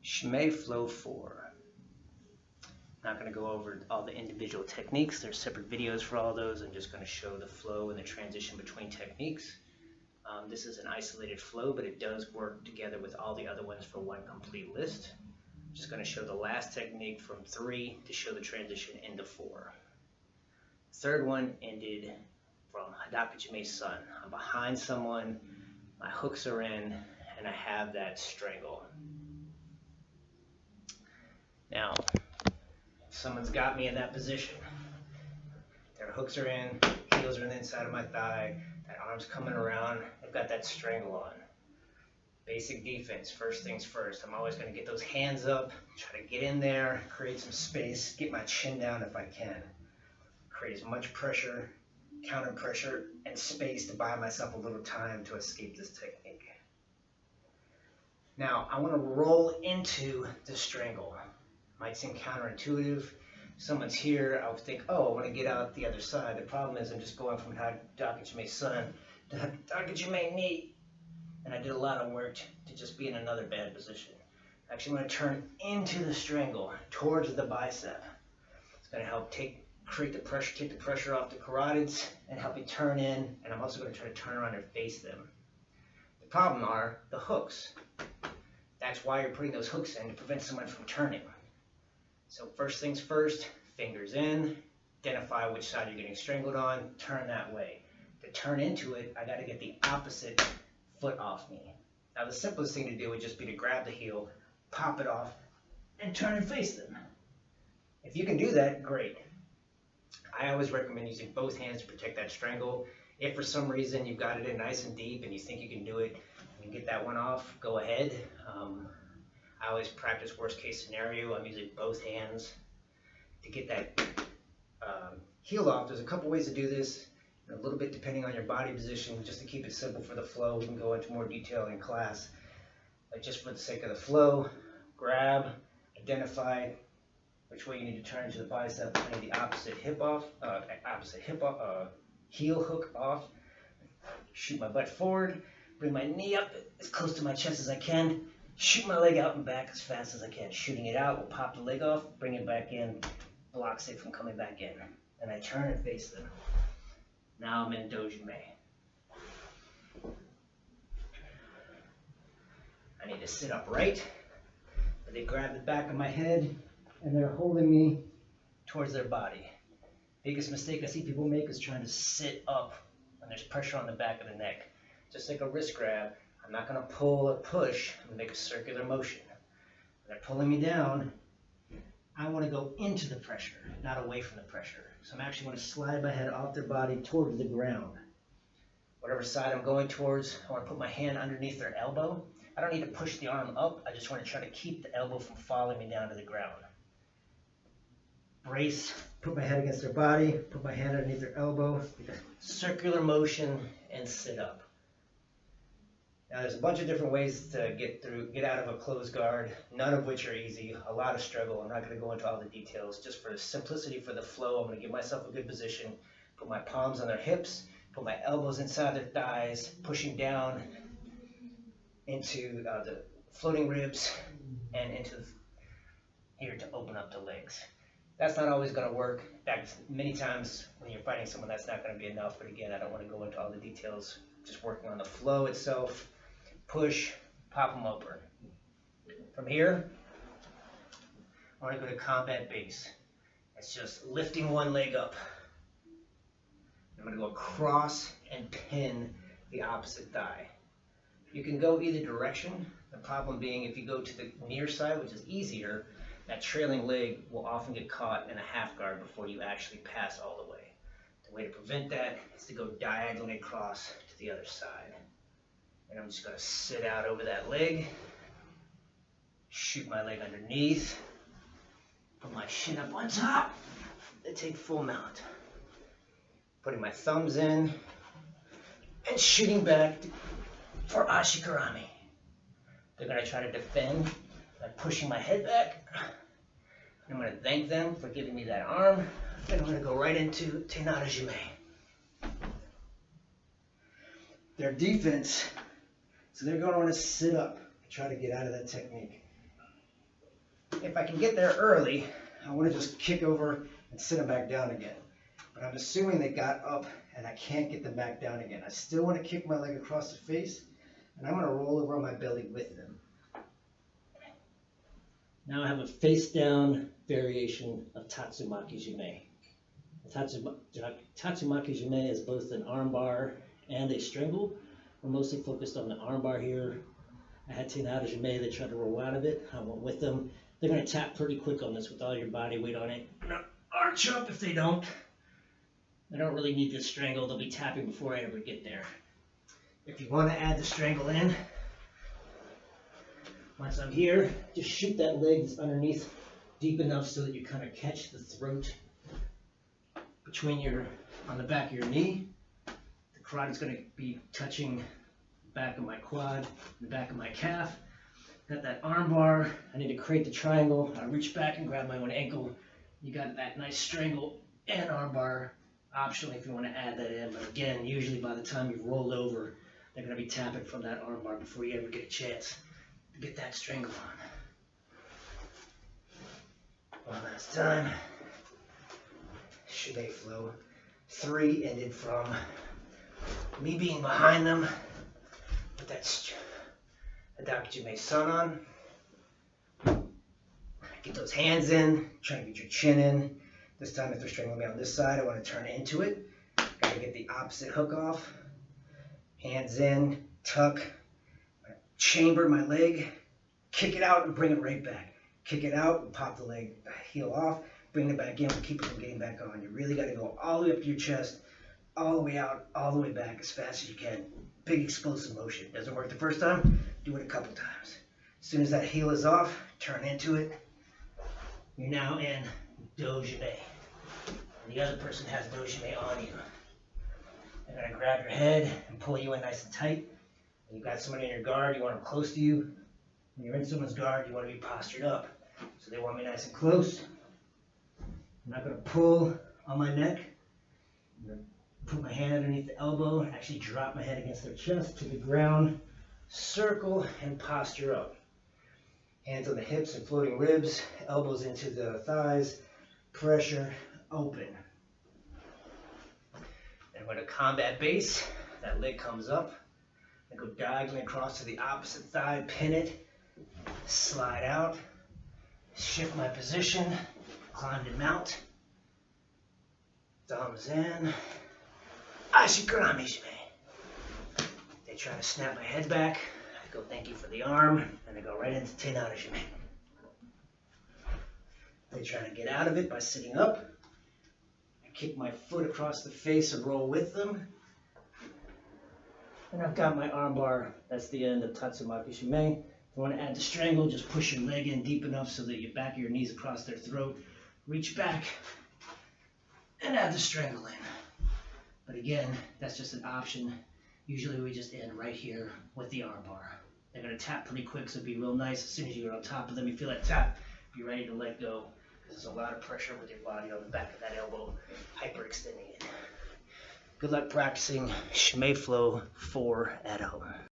Shime Flow 4. Not going to go over all the individual techniques. There's separate videos for all those. I'm just going to show the flow and the transition between techniques. This is an isolated flow, but it does work together with all the other ones for one complete list. I'm just going to show the last technique from 3 to show the transition into 4. The third one ended from Shime Sun. I'm behind someone, my hooks are in, and I have that strangle. Now, someone's got me in that position. Their hooks are in, heels are in the inside of my thigh, that arm's coming around, I've got that strangle on. Basic defense, first things first. I'm always going to get those hands up, try to get in there, create some space, get my chin down if I can. Create as much pressure, counter pressure, and space to buy myself a little time to escape this technique. Now, I want to roll into the strangle. Might seem counterintuitive. If someone's here, I'll think, oh, I want to get out the other side. The problem is I'm just going from Shime Sun to Shime Knee. And I did a lot of work to just be in another bad position. I actually want to turn into the strangle, towards the bicep. It's going to help take the pressure off the carotids, and help you turn in. And I'm also going to try to turn around and face them. The problem are the hooks. That's why you're putting those hooks in, to prevent someone from turning. So first things first, fingers in, identify which side you're getting strangled on, turn that way. To turn into it, I got to get the opposite foot off me. Now the simplest thing to do would just be to grab the heel, pop it off, and turn and face them. If you can do that, great. I always recommend using both hands to protect that strangle. If for some reason you've got it in nice and deep and you think you can do it and get that one off, go ahead. I always practice worst case scenario. I'm using both hands to get that heel off. There's a couple ways to do this, a little bit depending on your body position, just to keep it simple for the flow. We can go into more detail in class. But just for the sake of the flow, grab, identify which way you need to turn to the bicep. I need the opposite heel hook off. Shoot my butt forward, bring my knee up as close to my chest as I can. Shoot my leg out and back as fast as I can. Shooting it out will pop the leg off, bring it back in, blocks it from coming back in. And I turn and face them. Now I'm in Dojime. I need to sit upright. They grab the back of my head and they're holding me towards their body. Biggest mistake I see people make is trying to sit up when there's pressure on the back of the neck. Just like a wrist grab, I'm not going to pull or push. I'm going to make a circular motion. When they're pulling me down, I want to go into the pressure, not away from the pressure. So I'm actually going to slide my head off their body towards the ground. Whatever side I'm going towards, I want to put my hand underneath their elbow. I don't need to push the arm up. I just want to try to keep the elbow from following me down to the ground. Brace, put my head against their body, put my hand underneath their elbow, circular motion, and sit up. Now there's a bunch of different ways to get out of a closed guard, none of which are easy, a lot of struggle. I'm not going to go into all the details. Just for simplicity, for the flow, I'm going to give myself a good position, put my palms on their hips, put my elbows inside their thighs, pushing down into the floating ribs and into here to open up the legs. That's not always going to work. In fact, many times when you're fighting someone, that's not going to be enough. But again, I don't want to go into all the details. Just working on the flow itself. Push, pop them open. From here, I want to go to combat base. It's just lifting one leg up. I'm going to go across and pin the opposite thigh. You can go either direction. The problem being if you go to the near side, which is easier, that trailing leg will often get caught in a half guard before you actually pass all the way. The way to prevent that is to go diagonally across to the other side. And I'm just going to sit out over that leg, shoot my leg underneath, put my shin up on top, and take full mount. Putting my thumbs in, and shooting back for ashi karami. They're going to try to defend by pushing my head back. I'm going to thank them for giving me that arm, and I'm going to go right into tenada shime. Their defense, so they're going to want to sit up and try to get out of that technique. if I can get there early, I want to just kick over and sit them back down again. But I'm assuming they got up and I can't get them back down again. I still want to kick my leg across the face, and I'm going to roll over on my belly with them. Now I have a face down variation of Tatsumaki Shime. Tatsumaki Shime is both an armbar and a strangle. We're mostly focused on the armbar here. I had tenada Shime, they tried to roll out of it. I went with them. They're going to tap pretty quick on this with all your body weight on it. Now, arch up if they don't. I don't really need this strangle. They'll be tapping before I ever get there. If you want to add the strangle in, once I'm here, just shoot that leg that's underneath deep enough so that you kind of catch the throat on the back of your knee. The carotid is going to be touching the back of my quad, the back of my calf. Got that arm bar. I need to create the triangle. I reach back and grab my own ankle. You got that nice strangle and arm bar. Optionally if you want to add that in, but again, usually by the time you've rolled over, they're going to be tapping from that arm bar before you ever get a chance to get that strangle on. One last time. Shime flow. 3 ended from me being behind them with that Adakijime Sun on. Get those hands in, try to get your chin in. This time if they're strangling me on this side, I want to turn into it. Gotta get the opposite hook off. Hands in, tuck, chamber my leg, kick it out and bring it right back. Kick it out and pop the leg heel off, bring it back in and keep it from getting back on. You really got to go all the way up to your chest, all the way out, all the way back as fast as you can. Big explosive motion. Doesn't work the first time, do it a couple times. As soon as that heel is off, turn into it. You're now in Dojime. And the other person has Dojime on you. They're going to grab your head and pull you in nice and tight. When you've got somebody in your guard, you want them close to you. When you're in someone's guard, you want to be postured up. So they want me nice and close. I'm not going to pull on my neck. I'm going to put my hand underneath the elbow, actually drop my head against their chest to the ground, circle, and posture up. Hands on the hips and floating ribs, elbows into the thighs, pressure, open. Then I'm going to combat base. That leg comes up. I go diagonally across to the opposite thigh, pin it, slide out, shift my position, climb to mount, thumbs in, ashi karami shime. They try to snap my head back. I go thank you for the arm, and I go right into tenada shime. They try to get out of it by sitting up. I kick my foot across the face and roll with them. And I've got my arm bar. That's the end of Tatsumaki Shime. If you want to add the strangle, just push your leg in deep enough so that your back of your knees across their throat. Reach back and add the strangle in. But again, that's just an option. Usually we just end right here with the arm bar. They're going to tap pretty quick, so be real nice. As soon as you get on top of them, you feel that tap, be ready to let go. Because there's a lot of pressure with your body on the back of that elbow, hyperextending it. Good luck practicing Shime Flow 4 at home.